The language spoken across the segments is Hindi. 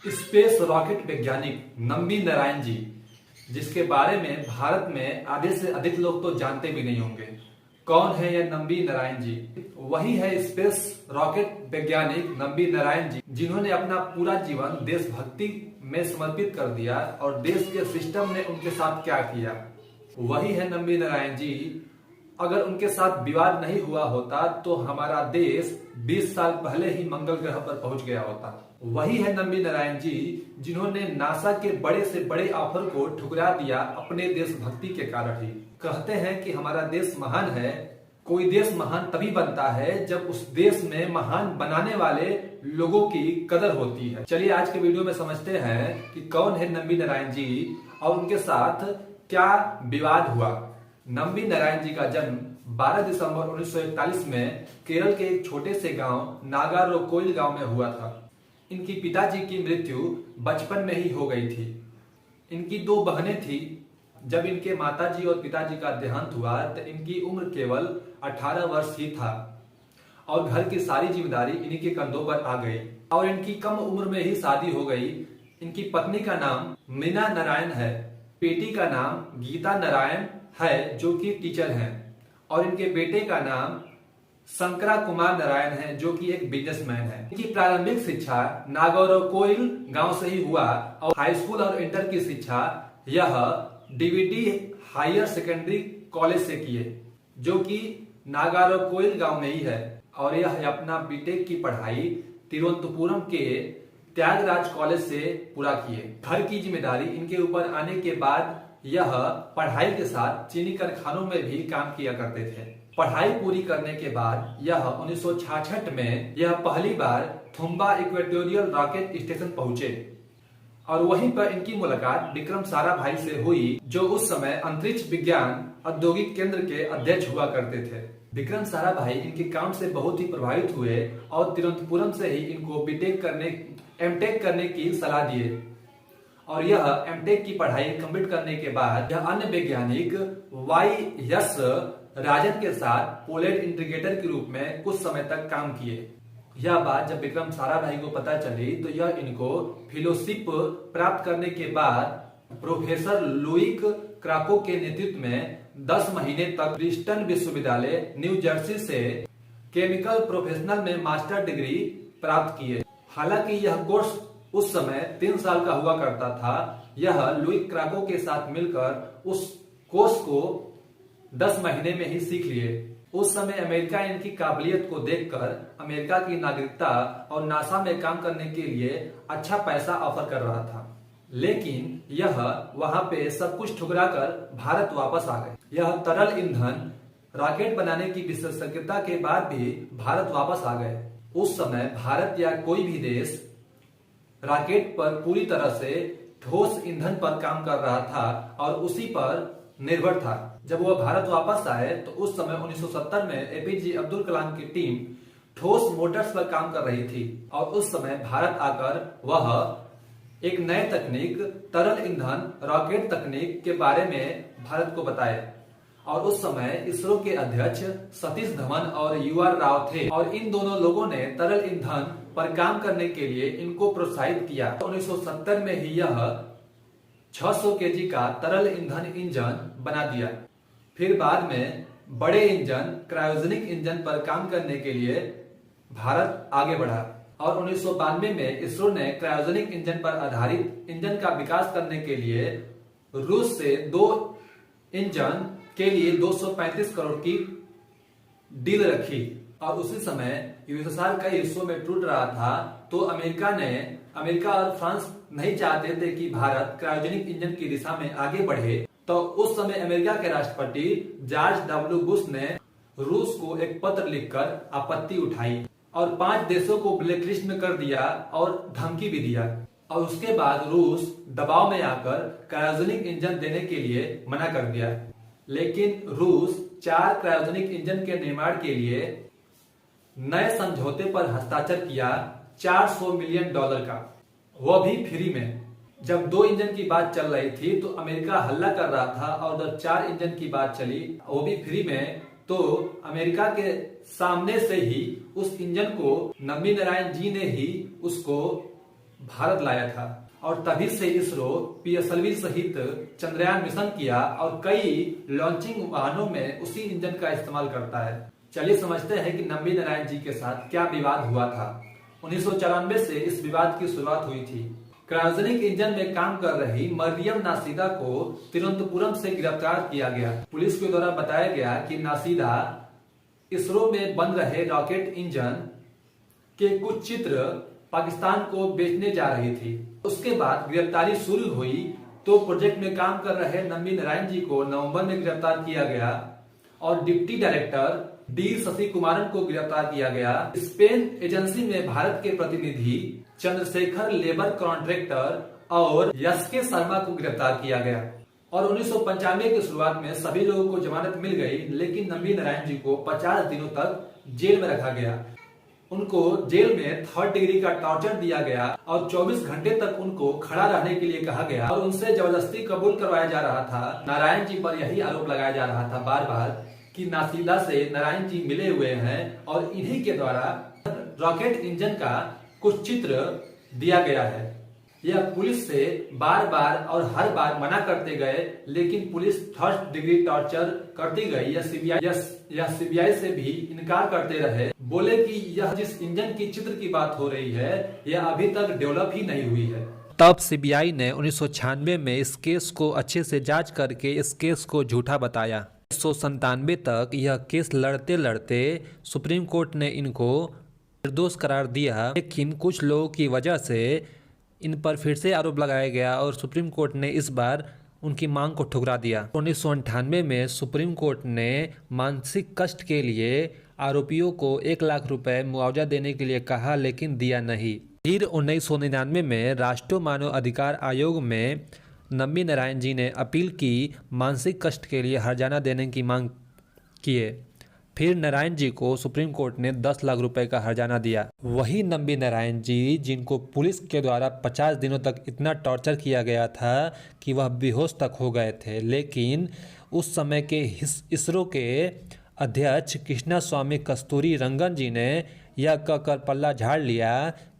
स्पेस रॉकेट वैज्ञानिक नम्बी नारायण जी, जिसके बारे में भारत में आधे से अधिक लोग तो जानते भी नहीं होंगे। कौन है यह नम्बी नारायण जी? वही है स्पेस रॉकेट वैज्ञानिक नम्बी नारायण जी, जिन्होंने अपना पूरा जीवन देशभक्ति में समर्पित कर दिया और देश के सिस्टम ने उनके साथ क्या किया। वही है नम्बी नारायण जी। अगर उनके साथ विवाद नहीं हुआ होता तो हमारा देश 20 साल पहले ही मंगल ग्रह पर पहुंच गया होता। वही है नम्बी नारायण जी, जिन्होंने नासा के बड़े से बड़े ऑफर को ठुकरा दिया अपने देशभक्ति के कारण ही। कहते हैं कि हमारा देश महान है। कोई देश महान तभी बनता है जब उस देश में महान बनाने वाले लोगों की कदर होती है। चलिए आज के वीडियो में समझते हैं कि कौन है नम्बी नारायण जी और उनके साथ क्या विवाद हुआ। नम्बी नारायण जी का जन्म 12 दिसंबर 1941 में केरल के एक छोटे से गांव नागारोकोइल गांव में हुआ था। इनकी पिताजी की मृत्यु बचपन में ही हो गई थी। इनकी 2 बहनें थी। जब इनके माताजी और पिताजी का देहांत हुआ तो इनकी उम्र केवल 18 वर्ष ही था और घर की सारी जिम्मेदारी इन्हीं के कंधों पर आ गई और इनकी कम उम्र में ही शादी हो गई। इनकी पत्नी का नाम मीना नारायण है, बेटी का नाम गीता नारायण है जो कि टीचर हैं और इनके बेटे का नाम शंकरा कुमार नारायण है जो कि एक बिजनेसमैन है। इनकी प्रारंभिक शिक्षा नागौरकोइल गांव से ही हुआ और हाई स्कूल और इंटर की शिक्षा यह डीवीडी हायर सेकेंडरी कॉलेज से किए जो कि नागौरकोइल गांव में ही है और यह अपना बीटेक की पढ़ाई तिरुवनंतपुरम के त्यागराज कॉलेज से पूरा किए। घर की जिम्मेदारी इनके ऊपर आने के बाद यह पढ़ाई के साथ चीनी कारखानों में भी काम किया करते थे। पढ़ाई पूरी करने के बाद यह 1966 में यह पहली बार थुम्बा इक्वेटोरियल रॉकेट स्टेशन पहुंचे और वहीं पर इनकी मुलाकात विक्रम साराभाई से हुई जो उस समय अंतरिक्ष विज्ञान औद्योगिक केंद्र के अध्यक्ष हुआ करते थे। विक्रम साराभाई इनके काम से बहुत ही प्रभावित हुए और तिरुवनंतपुरम से ही इनको एमटेक करने की सलाह दिए और यह एमटेक की पढ़ाई कंप्लीट करने के बाद यह अन्य वैज्ञानिक वाई.एस. राजन के साथ पोलैंड इंटीग्रेटर के रूप में कुछ समय तक काम किए। यह बात जब विक्रम साराभाई को पता चली तो यह इनको फेलोशिप प्राप्त करने के बाद प्रोफेसर लुइक क्राको के नेतृत्व में 10 महीने तक प्रिंसटन विश्वविद्यालय न्यू जर्सी से केमिकल प्रोफेशनल में मास्टर डिग्री प्राप्त किए। हालांकि यह कोर्स उस समय 3 साल का हुआ करता था। यह लुइक क्राको के साथ मिलकर उस कोर्स को 10 महीने में ही सीख लिए। उस समय अमेरिका इनकी काबिलियत को देखकर अमेरिका की नागरिकता और नासा में काम करने के लिए अच्छा पैसा ऑफर कर रहा था, लेकिन यह वहां पे सब कुछ ठुकराकर भारत वापस आ गए। यह तरल ईंधन रॉकेट बनाने की विशेषज्ञता के बाद भी भारत वापस आ गए। उस समय भारत या कोई भी देश रॉकेट पर पूरी तरह से ठोस ईंधन पर काम कर रहा था और उसी पर निर्भर था। जब वह भारत वापस आए तो उस समय 1970 में एपीजे अब्दुल कलाम की टीम ठोस मोटर्स पर काम कर रही थी और उस समय भारत आकर वह एक नए तकनीक तरल ईंधन रॉकेट तकनीक के बारे में भारत को बताए और उस समय इसरो के अध्यक्ष सतीश धवन और यूआर राव थे और इन दोनों लोगों ने तरल ईंधन पर काम करने के लिए इनको प्रोत्साहित किया। 1970 में ही यह 600 केजी का तरल ईंधन इंजन बना दिया। फिर बाद में बड़े इंजन क्रायोजेनिक इंजन पर काम करने के लिए भारत आगे बढ़ा और 1992 में इसरो ने क्रायोजेनिक इंजन पर आधारित इंजन का विकास करने के लिए रूस से 2 इंजन के लिए 235 करोड़ की डील रखी और उसी समय यूएसएसआर कई हिस्सों में टूट रहा था तो अमेरिका और फ्रांस नहीं चाहते थे कि भारत क्रायोजेनिक इंजन की दिशा में आगे बढ़े। तो उस समय अमेरिका के राष्ट्रपति जॉर्ज डब्ल्यू बुश ने रूस को एक पत्र लिखकर आपत्ति उठाई और 5 देशों को ब्लैकलिस्ट में कर दिया और धमकी भी दिया और उसके बाद रूस दबाव में आकर क्रायोजेनिक इंजन देने के लिए मना कर दिया। लेकिन रूस 4 क्रायोजेनिक इंजन के निर्माण के लिए नए समझौते पर हस्ताक्षर किया $400 मिलियन का, वह भी फ्री में। जब 2 इंजन की बात चल रही थी तो अमेरिका हल्ला कर रहा था और जब 4 इंजन की बात चली वो भी फ्री में तो अमेरिका के सामने से ही उस इंजन को नम्बी नारायण जी ने ही उसको भारत लाया था और तभी से इसरो पीएसएलवी सहित चंद्रयान मिशन किया और कई लॉन्चिंग वाहनों में उसी इंजन का इस्तेमाल करता है। चलिए समझते हैं कि नंबी नारायण जी के साथ क्या विवाद हुआ था। 1994 से इस विवाद की शुरुआत हुई थी। क्रायोजेनिक इंजन में काम कर रही मरियम नासीदा को तिरुवनंतपुरम से गिरफ्तार किया गया। पुलिस के द्वारा बताया गया कि नासीदा इसरो में बन रहे रॉकेट इंजन के कुछ चित्र पाकिस्तान को बेचने जा रही थी। उसके बाद गिरफ्तारी शुरू हुई तो प्रोजेक्ट में काम कर रहे नंबी नारायण जी को नवंबर में गिरफ्तार किया गया और deputy director D Shashi Kumaran को गिरफ्तार किया गया। स्पेन एजेंसी में भारत के प्रतिनिधि चंद्रशेखर लेबर कॉन्ट्रैक्टर और एसके शर्मा को गिरफ्तार किया गया और 1995 की शुरुआत में सभी लोगों को जमानत मिल गई, लेकिन नंबी नारायण जी को 50 दिनों तक जेल में रखा गया। उनको जेल में 3rd डिग्री का टॉर्चर दिया गया और 24 घंटे तक उनको खड़ा रहने के लिए कहा गया और उनसे जबरदस्ती कबूल करवाया जा रहा था। नारायण जी पर यही आरोप लगाया जा रहा था बार बार कि नासीदा से नारायण जी मिले हुए हैं और इन्हीं के द्वारा रॉकेट इंजन का कुछ चित्र दिया गया है। यह पुलिस से बार बार और हर बार मना करते गए, लेकिन पुलिस 3rd डिग्री टॉर्चर करती गई। यह सीबीआई से भी इनकार करते रहे, बोले कि यह जिस इंजन की चित्र की बात हो रही है यह अभी तक डेवलप ही नहीं हुई है। तब सीबीआई ने 1996 में इस केस को अच्छे से जांच करके इस केस को झूठा बताया। 1997 तक यह केस लड़ते लड़ते सुप्रीम कोर्ट ने इनको निर्दोष करार दिया, लेकिन कुछ लोगों की वजह से इन पर फिर से आरोप लगाया गया और सुप्रीम कोर्ट ने इस बार उनकी मांग को ठुकरा दिया। 1998 में सुप्रीम कोर्ट ने मानसिक कष्ट के लिए आरोपियों को 1 लाख रुपए मुआवजा देने के लिए कहा, लेकिन दिया नहीं। फिर 1999 में राष्ट्रीय मानव अधिकार आयोग में नंबी नारायण जी ने अपील की, मानसिक कष्ट के लिए हर्जाना देने की मांग किए। फिर नारायण जी को सुप्रीम कोर्ट ने 10 लाख रुपए का हर्जाना दिया। वही नंबी नारायण जी जिनको पुलिस के द्वारा 50 दिनों तक इतना टॉर्चर किया गया था कि वह बेहोश तक हो गए थे, लेकिन उस समय के इसरो के अध्यक्ष कृष्णा स्वामी कस्तूरी रंगन जी ने यह कहकर पल्ला झाड़ लिया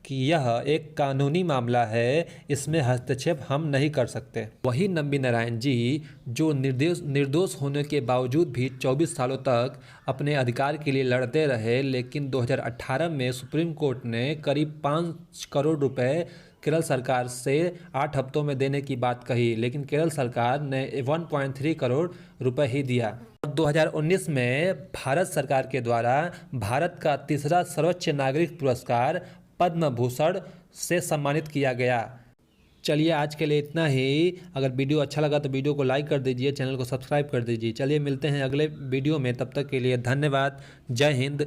कि यह एक कानूनी मामला है, इसमें हस्तक्षेप हम नहीं कर सकते। वही नंबी नारायण जी जो निर्दोष होने के बावजूद भी 24 सालों तक अपने अधिकार के लिए लड़ते रहे, लेकिन 2018 में सुप्रीम कोर्ट ने करीब 5 करोड़ रुपए केरल सरकार से 8 हफ्तों में देने की बात कही, लेकिन केरल सरकार ने 1.3 करोड़ रुपए ही दिया। 2019 में भारत सरकार के द्वारा भारत का तीसरा सर्वोच्च नागरिक पुरस्कार पद्म भूषण से सम्मानित किया गया। चलिए आज के लिए इतना ही। अगर वीडियो अच्छा लगा तो वीडियो को लाइक कर दीजिए, चैनल को सब्सक्राइब कर दीजिए। चलिए मिलते हैं अगले वीडियो में, तब तक के लिए धन्यवाद। जय हिंद।